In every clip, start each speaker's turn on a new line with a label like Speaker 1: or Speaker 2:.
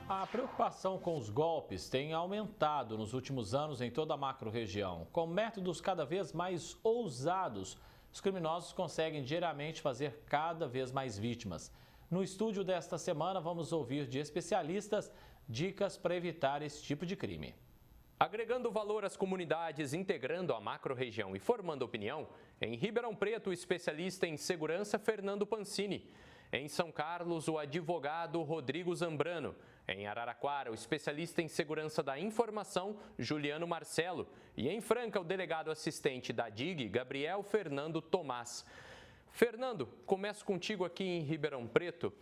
Speaker 1: A preocupação com os golpes tem aumentado nos últimos anos em toda a macro-região. Com métodos cada vez mais ousados, os criminosos conseguem diariamente fazer cada vez mais vítimas. No estúdio desta semana, vamos ouvir de especialistas dicas para evitar esse tipo de crime.
Speaker 2: Agregando valor às comunidades, integrando a macro-região e formando opinião, em Ribeirão Preto, o especialista em segurança Fernando Pancini. Em São Carlos, o advogado Rodrigo Zambrano. Em Araraquara, o especialista em segurança da informação, Juliano Marcelo. E em Franca, o delegado assistente da DIG, Gabriel Fernando Tomás. Fernando, começo contigo aqui em Ribeirão Preto.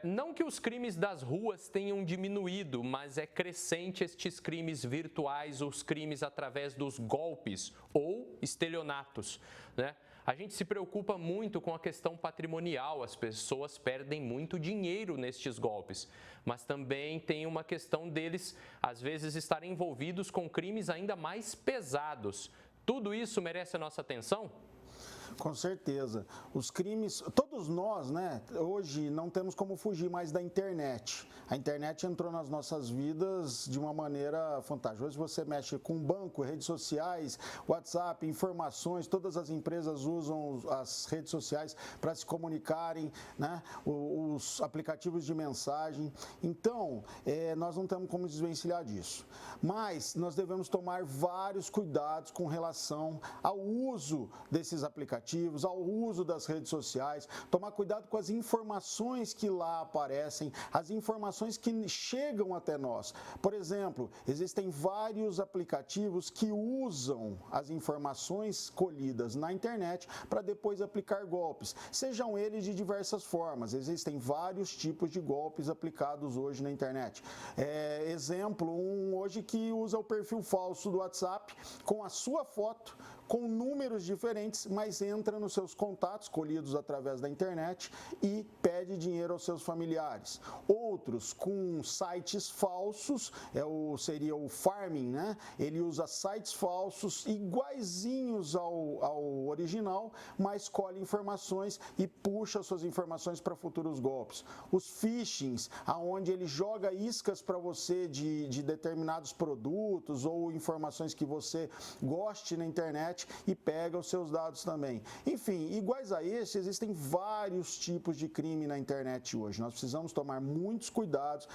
Speaker 2: Não que os crimes das ruas tenham diminuído, mas é crescente estes crimes virtuais, os crimes através dos golpes ou estelionatos, né? A gente se preocupa muito com a questão patrimonial, as pessoas perdem muito dinheiro nestes golpes, mas também tem uma questão deles, às vezes, estarem envolvidos com crimes ainda mais pesados. Tudo isso merece a nossa atenção?
Speaker 3: Com certeza. Os crimes, todos nós, né, hoje não temos como fugir mais da internet. A internet entrou nas nossas vidas de uma maneira fantástica. Hoje você mexe com banco, redes sociais, WhatsApp, informações, todas as empresas usam as redes sociais para se comunicarem, né, os aplicativos de mensagem. Então, nós não temos como desvencilhar disso. Mas nós devemos tomar vários cuidados com relação ao uso desses aplicativos, ao uso das redes sociais, tomar cuidado com as informações que lá aparecem, as informações que chegam até nós. Por exemplo, existem vários aplicativos que usam as informações colhidas na internet para depois aplicar golpes, sejam eles de diversas formas. Existem vários tipos de golpes aplicados hoje na internet. Exemplo, hoje que usa o perfil falso do WhatsApp com a sua foto, com números diferentes, mas entra nos seus contatos colhidos através da internet e pede dinheiro aos seus familiares. Outros com sites falsos, seria o farming, né? Ele usa sites falsos iguaizinhos ao original, mas colhe informações e puxa suas informações para futuros golpes. Os phishings, aonde ele joga iscas para você de determinados produtos ou informações que você goste na internet e pega os seus dados também. Enfim, iguais a esse, existem vários tipos de crime na internet hoje. Nós precisamos tomar muitos cuidados,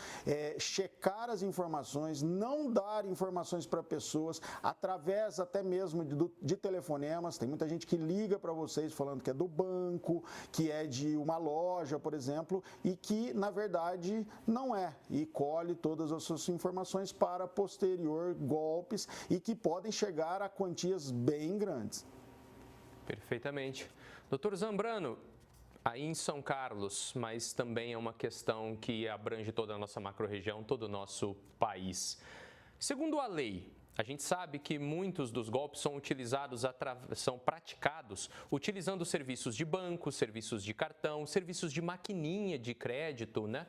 Speaker 3: checar as informações, não dar informações para pessoas através até mesmo de telefonemas. Tem muita gente que liga para vocês falando que é do banco, que é de uma loja, por exemplo, e que, na verdade, não é. E colhe todas as suas informações para posterior golpes e que podem chegar a quantias bem grandes.
Speaker 2: Perfeitamente. Doutor Zambrano, aí em São Carlos, mas também é uma questão que abrange toda a nossa macro-região, todo o nosso país. Segundo a lei, a gente sabe que muitos dos golpes são praticados utilizando serviços de banco, serviços de cartão, serviços de maquininha de crédito, né?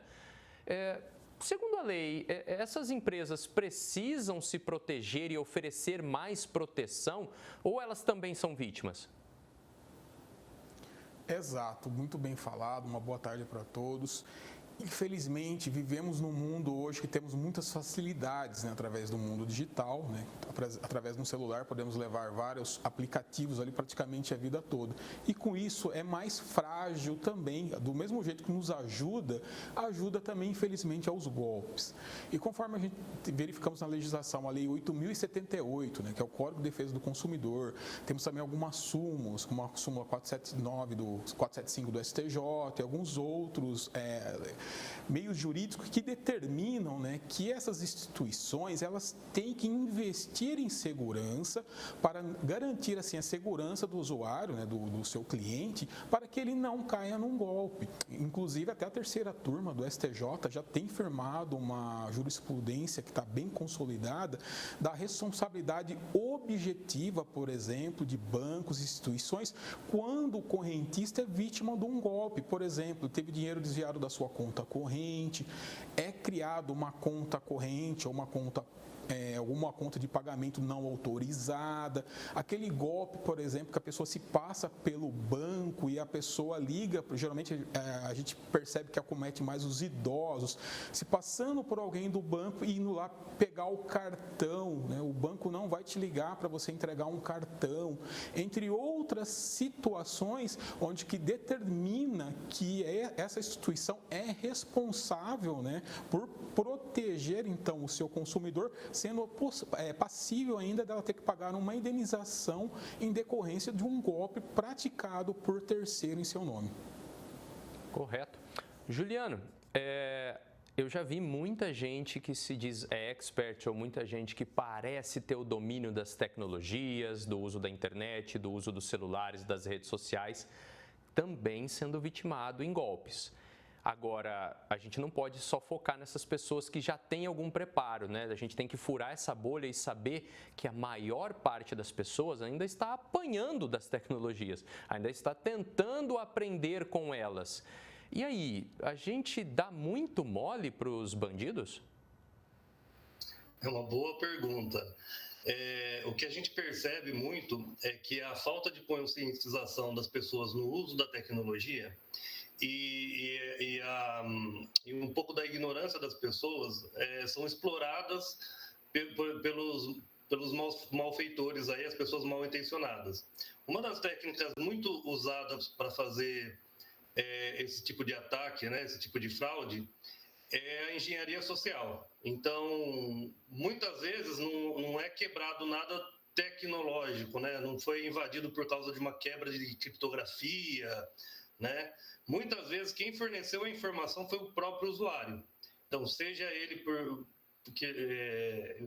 Speaker 2: Segundo a lei, essas empresas precisam se proteger e oferecer mais proteção ou elas também são vítimas?
Speaker 4: Exato, muito bem falado, uma boa tarde para todos. Infelizmente, vivemos num mundo hoje que temos muitas facilidades, né, através do mundo digital, né? Através de um celular podemos levar vários aplicativos ali praticamente a vida toda. E com isso é mais frágil também, do mesmo jeito que nos ajuda também, infelizmente, aos golpes. E conforme a gente verificamos na legislação, a Lei 8.078, né, que é o Código de Defesa do Consumidor, temos também algumas súmulas, como a súmula 475 do STJ e alguns outros meios jurídicos que determinam, né, que essas instituições elas têm que investir em segurança para garantir assim a segurança do usuário, né, do seu cliente, para que ele não caia num golpe. Inclusive até a terceira turma do STJ já tem firmado uma jurisprudência que está bem consolidada da responsabilidade objetiva, por exemplo, de bancos e instituições quando o correntista é vítima de um golpe. Por exemplo, teve dinheiro desviado da sua conta corrente, é criado uma conta corrente ou uma conta alguma conta de pagamento não autorizada, aquele golpe, por exemplo, que a pessoa se passa pelo banco e a pessoa liga, geralmente a gente percebe que acomete mais os idosos, se passando por alguém do banco e indo lá pegar o cartão, né? O banco não vai te ligar para você entregar um cartão, entre outras situações onde que determina que essa instituição é responsável, né, por proteger então o seu consumidor, sendo passível ainda dela ter que pagar uma indenização em decorrência de um golpe praticado por terceiro em seu nome.
Speaker 2: Correto. Juliano, eu já vi muita gente que se diz expert ou muita gente que parece ter o domínio das tecnologias, do uso da internet, do uso dos celulares, das redes sociais, também sendo vitimado em golpes. Agora, a gente não pode só focar nessas pessoas que já têm algum preparo, né? A gente tem que furar essa bolha e saber que a maior parte das pessoas ainda está apanhando das tecnologias, ainda está tentando aprender com elas. E aí, a gente dá muito mole para os bandidos?
Speaker 5: É uma boa pergunta. O que a gente percebe muito é que a falta de conscientização das pessoas no uso da tecnologia e um pouco da ignorância das pessoas são exploradas pelos malfeitores, aí, as pessoas mal intencionadas. Uma das técnicas muito usadas para fazer esse tipo de ataque, né, esse tipo de fraude, é a engenharia social. Então, muitas vezes não é quebrado nada tecnológico, né? Não foi invadido por causa de uma quebra de criptografia, né? Muitas vezes quem forneceu a informação foi o próprio usuário. Então, seja ele porque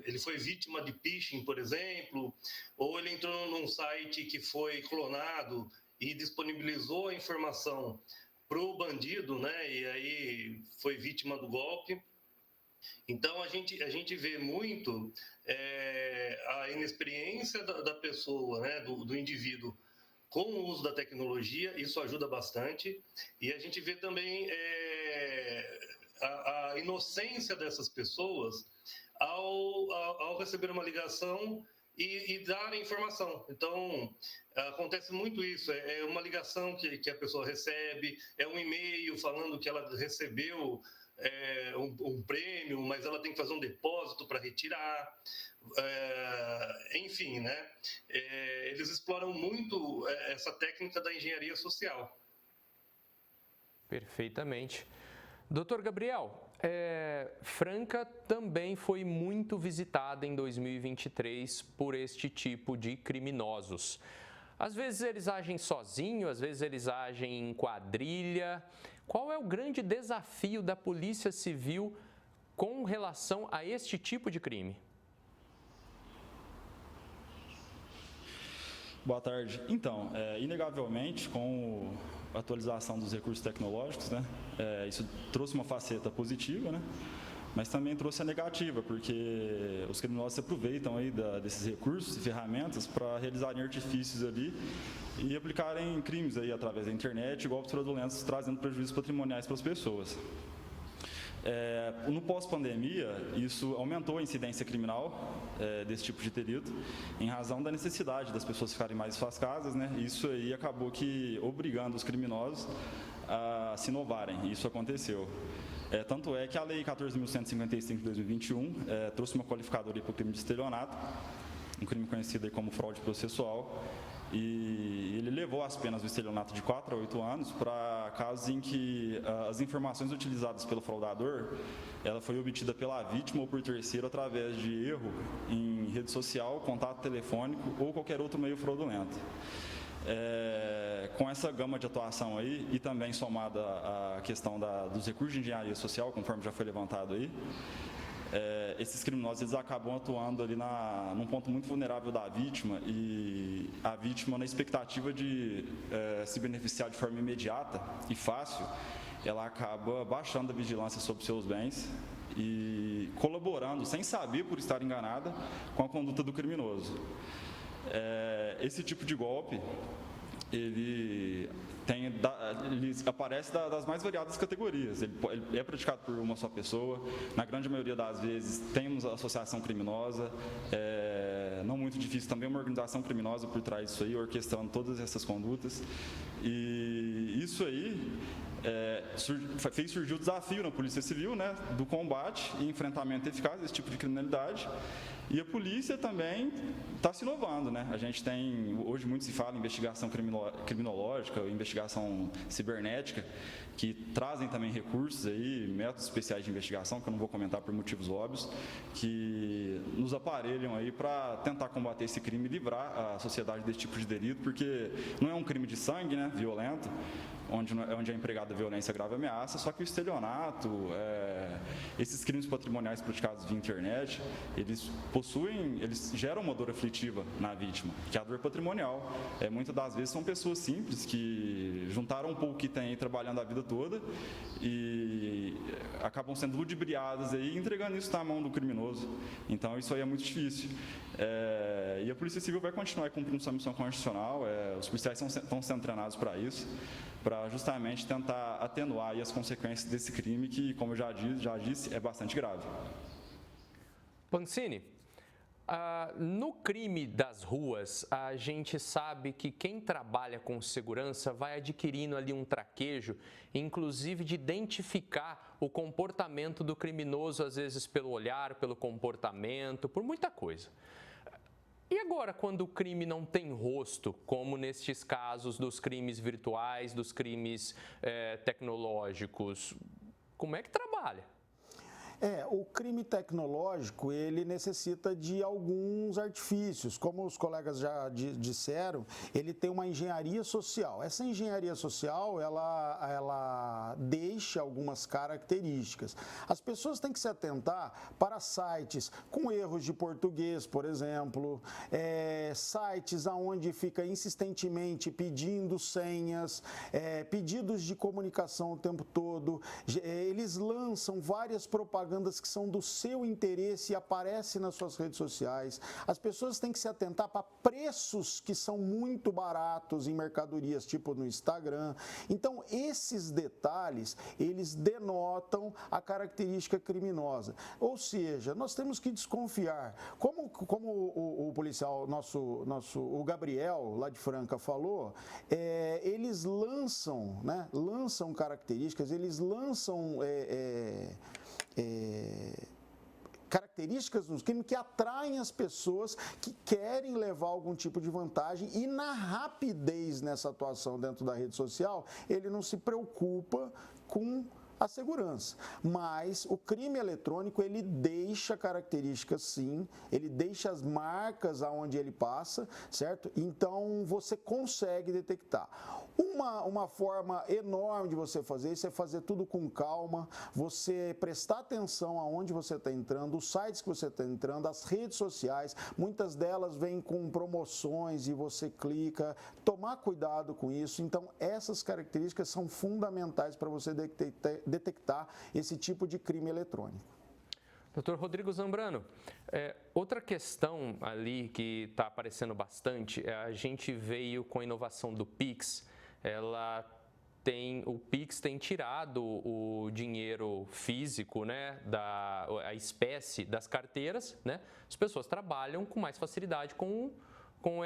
Speaker 5: ele foi vítima de phishing, por exemplo, ou ele entrou num site que foi clonado e disponibilizou a informação para o bandido, né? E aí foi vítima do golpe. Então, a gente vê muito a inexperiência da pessoa, né? Do indivíduo com o uso da tecnologia, isso ajuda bastante. E a gente vê também a inocência dessas pessoas ao receber uma ligação e dar a informação. Então, acontece muito isso. É uma ligação que a pessoa recebe, é um e-mail falando que ela recebeu um prêmio, mas ela tem que fazer um depósito para retirar. Enfim, né? Eles exploram muito essa técnica da engenharia social.
Speaker 2: Perfeitamente. Doutor Gabriel, Franca também foi muito visitada em 2023 por este tipo de criminosos. Às vezes eles agem sozinhos, às vezes eles agem em quadrilha. Qual é o grande desafio da Polícia Civil com relação a este tipo de crime?
Speaker 6: Boa tarde. Então, inegavelmente, com a atualização dos recursos tecnológicos, né, isso trouxe uma faceta positiva, né, mas também trouxe a negativa, porque os criminosos se aproveitam aí desses recursos e ferramentas para realizarem artifícios ali e aplicarem crimes aí através da internet, golpes fraudulentos, trazendo prejuízos patrimoniais para as pessoas. No pós-pandemia, isso aumentou a incidência criminal desse tipo de delito, em razão da necessidade das pessoas ficarem mais enfrascadas, né? Isso aí acabou que obrigando os criminosos a se inovarem, isso aconteceu. Tanto é que a Lei 14.155 de 2021 trouxe uma qualificadora para o crime de estelionato, um crime conhecido aí como fraude processual, e ele levou as penas do estelionato de 4 a 8 anos para casos em que as informações utilizadas pelo fraudador, ela foi obtida pela vítima ou por terceiro através de erro em rede social, contato telefônico ou qualquer outro meio fraudulento. Com essa gama de atuação aí e também somada à questão dos recursos de engenharia social, conforme já foi levantado aí, esses criminosos eles acabam atuando ali num ponto muito vulnerável da vítima, e a vítima, na expectativa de se beneficiar de forma imediata e fácil, ela acaba baixando a vigilância sobre seus bens e colaborando, sem saber, por estar enganada, com a conduta do criminoso. Esse tipo de golpe, ele aparece das mais variadas categorias. Ele é praticado por uma só pessoa, na grande maioria das vezes temos associação criminosa, não muito difícil também uma organização criminosa por trás disso aí, orquestrando todas essas condutas. E isso aí fez surgir o desafio na Polícia Civil, né, do combate e enfrentamento eficaz desse tipo de criminalidade. E a polícia também está se inovando, né? A gente tem, hoje muito se fala em investigação criminológica, investigação cibernética, que trazem também recursos aí, métodos especiais de investigação, que eu não vou comentar por motivos óbvios, que nos aparelham aí para tentar combater esse crime e livrar a sociedade desse tipo de delito, porque não é um crime de sangue, né, violento, onde é empregada violência grave e ameaça, só que o estelionato, esses crimes patrimoniais praticados via internet, eles geram uma dor aflitiva na vítima, que é a dor patrimonial. Muitas das vezes são pessoas simples que juntaram um pouco que têm trabalhando a vida toda e acabam sendo ludibriadas aí, entregando isso na mão do criminoso. Então isso aí é muito difícil. E a Polícia Civil vai continuar cumprindo sua missão constitucional, os policiais estão sendo treinados para isso, para justamente tentar atenuar aí as consequências desse crime que, como eu já disse, é bastante grave.
Speaker 2: Pancini, no crime das ruas, a gente sabe que quem trabalha com segurança vai adquirindo ali um traquejo, inclusive de identificar o comportamento do criminoso, às vezes pelo olhar, pelo comportamento, por muita coisa. E agora, quando o crime não tem rosto, como nestes casos dos crimes virtuais, dos crimes tecnológicos, como é que trabalha?
Speaker 3: O crime tecnológico, ele necessita de alguns artifícios. Como os colegas já disseram, ele tem uma engenharia social. Essa engenharia social, ela deixa algumas características. As pessoas têm que se atentar para sites com erros de português, por exemplo, sites onde fica insistentemente pedindo senhas, pedidos de comunicação o tempo todo. Eles lançam várias propagandas que são do seu interesse e aparecem nas suas redes sociais. As pessoas têm que se atentar para preços que são muito baratos em mercadorias, tipo no Instagram. Então, esses detalhes, eles denotam a característica criminosa. Ou seja, nós temos que desconfiar. Como o policial, o Gabriel, lá de Franca, falou, eles lançam características, eles lançam características nos crimes que atraem as pessoas que querem levar algum tipo de vantagem, e na rapidez nessa atuação dentro da rede social, ele não se preocupa com a segurança. Mas o crime eletrônico, ele deixa características, sim, ele deixa as marcas aonde ele passa, certo? Então, você consegue detectar. Uma forma enorme de você fazer isso é fazer tudo com calma, você prestar atenção aonde você está entrando, os sites que você está entrando, as redes sociais, muitas delas vêm com promoções e você clica, tomar cuidado com isso. Então, essas características são fundamentais para você detectar esse tipo de crime eletrônico.
Speaker 2: Dr. Rodrigo Zambrano, outra questão ali que está aparecendo bastante, a gente veio com a inovação do Pix. O Pix tem tirado o dinheiro físico, né, a espécie das carteiras, né? As pessoas trabalham com mais facilidade com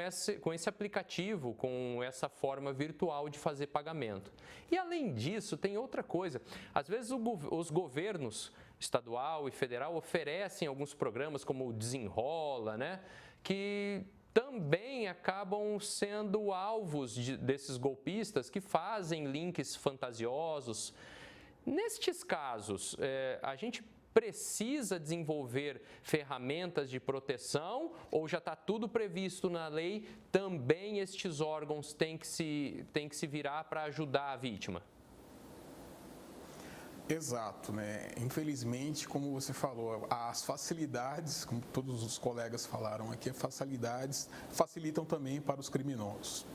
Speaker 2: esse aplicativo, com essa forma virtual de fazer pagamento. E além disso, tem outra coisa. Às vezes os governos estadual e federal oferecem alguns programas como o Desenrola, né, que também acabam sendo alvos desses golpistas que fazem links fantasiosos. Nestes casos, a gente precisa desenvolver ferramentas de proteção ou já está tudo previsto na lei? Também estes órgãos têm que se virar para ajudar a vítima?
Speaker 4: Exato, né? Infelizmente, como você falou, as facilidades, como todos os colegas falaram aqui, as facilidades facilitam também para os criminosos.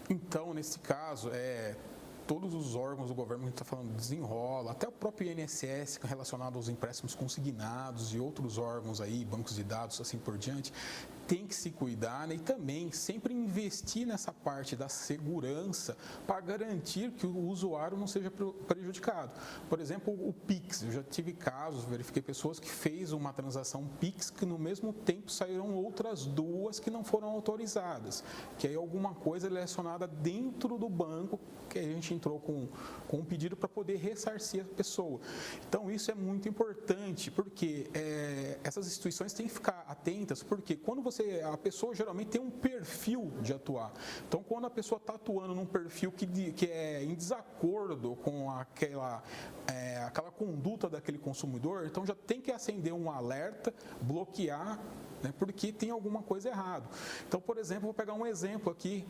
Speaker 4: Então, nesse caso, todos os órgãos do governo, a gente está falando Desenrola, até o próprio INSS relacionado aos empréstimos consignados e outros órgãos aí, bancos de dados, assim por diante, tem que se cuidar, né? E também sempre investir nessa parte da segurança para garantir que o usuário não seja prejudicado. Por exemplo, o Pix, eu já tive casos, verifiquei pessoas que fez uma transação Pix que no mesmo tempo saíram outras duas que não foram autorizadas, que aí alguma coisa relacionada dentro do banco, que a gente entrou com um pedido para poder ressarcir a pessoa. Então, isso é muito importante, porque essas instituições têm que ficar atentas, porque quando a pessoa geralmente tem um perfil de atuar. Então, quando a pessoa está atuando num perfil que é em desacordo com aquela conduta daquele consumidor, então já tem que acender um alerta, bloquear, né, porque tem alguma coisa errada. Então, por exemplo, vou pegar um exemplo aqui,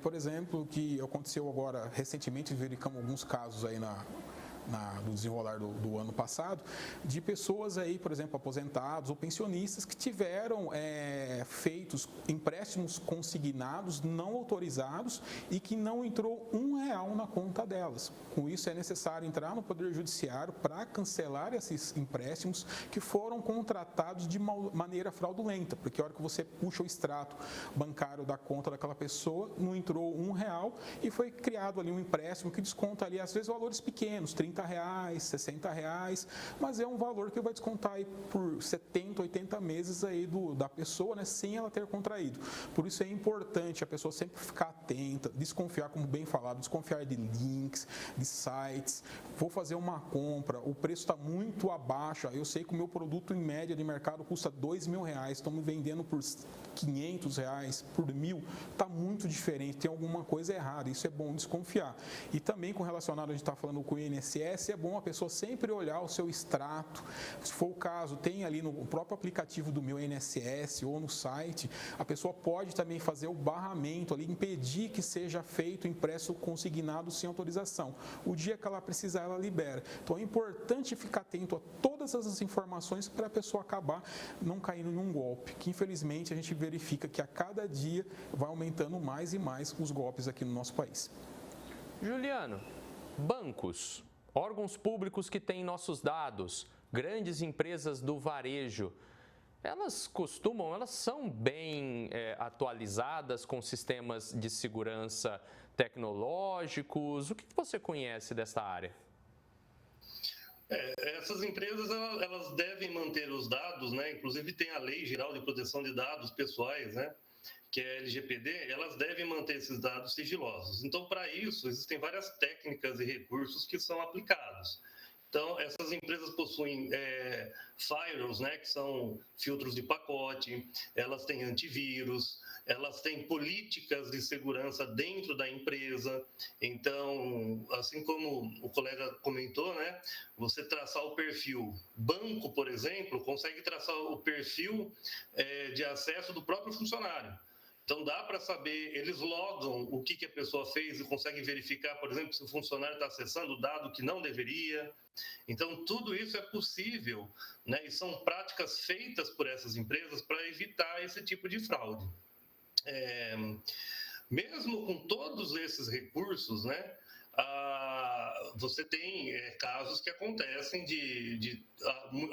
Speaker 4: por exemplo, que aconteceu agora recentemente, verificamos alguns casos aí no desenrolar do ano passado, de pessoas aí, por exemplo, aposentados ou pensionistas que tiveram feitos empréstimos consignados, não autorizados e que não entrou R$1 na conta delas. Com isso, é necessário entrar no Poder Judiciário para cancelar esses empréstimos que foram contratados de maneira fraudulenta, porque a hora que você puxa o extrato bancário da conta daquela pessoa, não entrou R$1 e foi criado ali um empréstimo que desconta ali, às vezes, valores pequenos, R$30, R$60, mas é um valor que vai descontar aí por 70, 80 meses aí da pessoa, né, sem ela ter contraído. Por isso é importante a pessoa sempre ficar atenta, desconfiar, como bem falado, desconfiar de links, de sites. Vou fazer uma compra, o preço está muito abaixo, eu sei que o meu produto em média de mercado custa R$2.000, estão me vendendo por R$500, por R$1.000, está muito diferente, tem alguma coisa errada, isso é bom desconfiar. E também com relacionado, a gente está falando com o INSS, é bom a pessoa sempre olhar o seu extrato, se for o caso, tem ali no próprio aplicativo do meu INSS ou no site, a pessoa pode também fazer o barramento ali, impedir que seja feito empréstimo consignado sem autorização. O dia que ela precisar, ela libera. Então é importante ficar atento a todas essas informações para a pessoa acabar não caindo em um golpe, que infelizmente a gente verifica que a cada dia vai aumentando mais e mais os golpes aqui no nosso país.
Speaker 2: Juliano, bancos, órgãos públicos que têm nossos dados, grandes empresas do varejo, elas são bem atualizadas com sistemas de segurança tecnológicos? O que você conhece dessa área?
Speaker 5: Essas empresas elas devem manter os dados, né? Inclusive tem a Lei Geral de Proteção de Dados Pessoais, né? Que é a LGPD, elas devem manter esses dados sigilosos. Então, para isso, existem várias técnicas e recursos que são aplicados. Então, essas empresas possuem firewalls, né, que são filtros de pacote, elas têm antivírus, elas têm políticas de segurança dentro da empresa. Então, assim como o colega comentou, né, você traçar o perfil. Banco, por exemplo, consegue traçar o perfil de acesso do próprio funcionário. Então, dá para saber, eles logam o que a pessoa fez e conseguem verificar, por exemplo, se o funcionário está acessando dado que não deveria. Então, tudo isso é possível, né? E são práticas feitas por essas empresas para evitar esse tipo de fraude. Mesmo com todos esses recursos, né? Você tem casos que acontecem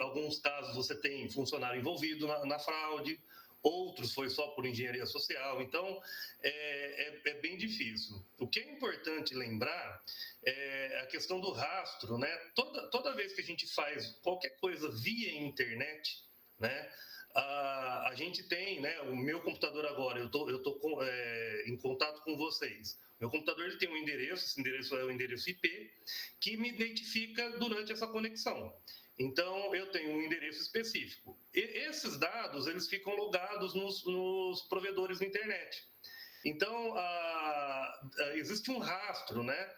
Speaker 5: alguns casos você tem funcionário envolvido na fraude, outros foi só por engenharia social, então é bem difícil. O que é importante lembrar é a questão do rastro, né? Toda vez que a gente faz qualquer coisa via internet, né? A gente tem, né? O meu computador agora, eu tô em contato com vocês. Meu computador ele tem um endereço, esse endereço é o endereço IP, que me identifica durante essa conexão. Então, eu tenho um endereço específico. E esses dados, eles ficam logados nos provedores da internet. Então, existe um rastro, né?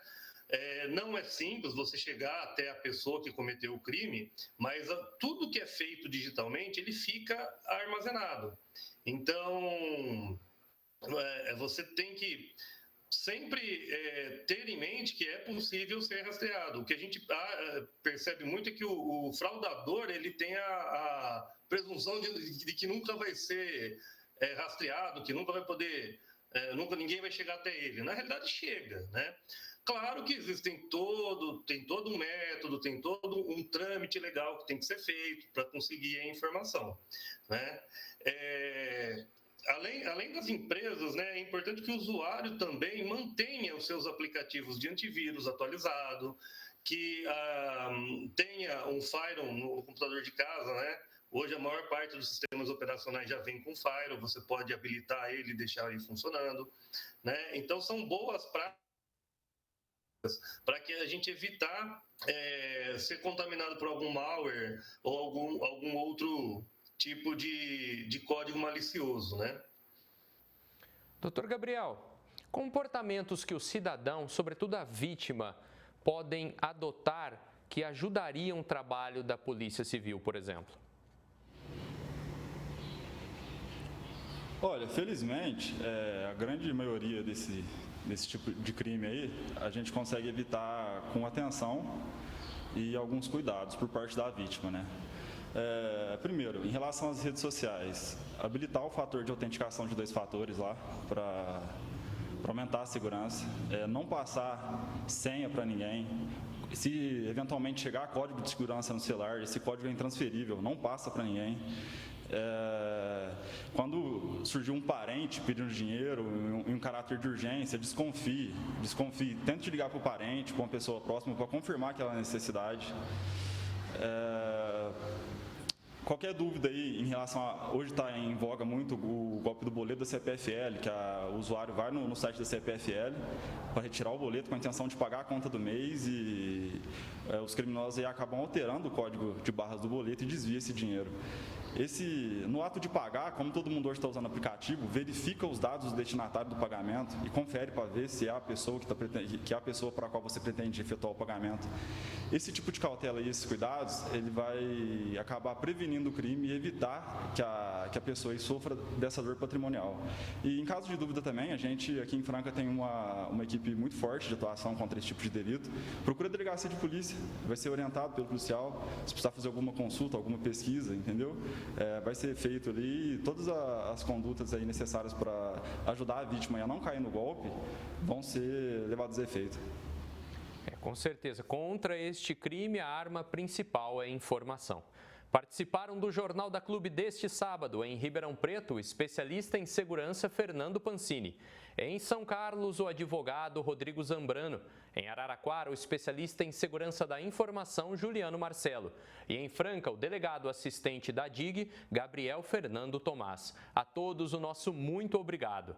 Speaker 5: Não é simples você chegar até a pessoa que cometeu o crime, mas tudo que é feito digitalmente, ele fica armazenado. Então, você tem que sempre ter em mente que é possível ser rastreado. O que a gente percebe muito é que o fraudador ele tem a presunção de que nunca vai ser rastreado, que nunca vai poder, ninguém vai chegar até ele. Na realidade, chega, né? Claro que tem todo um método, tem todo um trâmite legal que tem que ser feito para conseguir a informação, né? além das empresas, né, é importante que o usuário também mantenha os seus aplicativos de antivírus atualizado, que tenha um firewall no computador de casa, né? Hoje a maior parte dos sistemas operacionais já vem com firewall, você pode habilitar ele e deixar ele funcionando, né? Então são boas práticas para que a gente evitar ser contaminado por algum malware ou algum outro tipo de código malicioso, né?
Speaker 2: Doutor Gabriel, comportamentos que o cidadão, sobretudo a vítima, podem adotar que ajudariam o trabalho da Polícia Civil, por exemplo?
Speaker 6: Olha, felizmente, a grande maioria desse tipo de crime aí, a gente consegue evitar com atenção e alguns cuidados por parte da vítima, né? Primeiro, em relação às redes sociais, habilitar o fator de autenticação de 2 fatores lá para aumentar a segurança, não passar senha para ninguém. Se eventualmente chegar código de segurança no celular, esse código é intransferível, não passa para ninguém. Quando surgir um parente pedindo dinheiro em um caráter de urgência, desconfie, tente ligar para o parente, para uma pessoa próxima, para confirmar aquela necessidade. Qualquer dúvida aí em relação a... Hoje está em voga muito o golpe do boleto da CPFL, que o usuário vai no site da CPFL para retirar o boleto com a intenção de pagar a conta do mês e os criminosos aí acabam alterando o código de barras do boleto e desviam esse dinheiro. No ato de pagar, como todo mundo hoje está usando o aplicativo, verifica os dados do destinatário do pagamento e confere para ver se é a pessoa que é a pessoa para a qual você pretende efetuar o pagamento. Esse tipo de cautela e esses cuidados, ele vai acabar prevenindo o crime e evitar que a pessoa aí sofra dessa dor patrimonial. E em caso de dúvida também, a gente aqui em Franca tem uma equipe muito forte de atuação contra esse tipo de delito. Procura a delegacia de polícia, vai ser orientado pelo policial, se precisar fazer alguma consulta, alguma pesquisa, entendeu? Vai ser feito ali todas as condutas aí necessárias para ajudar a vítima a não cair no golpe, vão ser levadas a efeito.
Speaker 2: Com certeza. Contra este crime, a arma principal é a informação. Participaram do Jornal da Clube deste sábado, em Ribeirão Preto, o especialista em segurança Fernando Pancini. Em São Carlos, o advogado Rodrigo Zambrano. Em Araraquara, o especialista em segurança da informação Juliano Marcelo. E em Franca, o delegado assistente da DIG, Gabriel Fernando Tomás. A todos o nosso muito obrigado.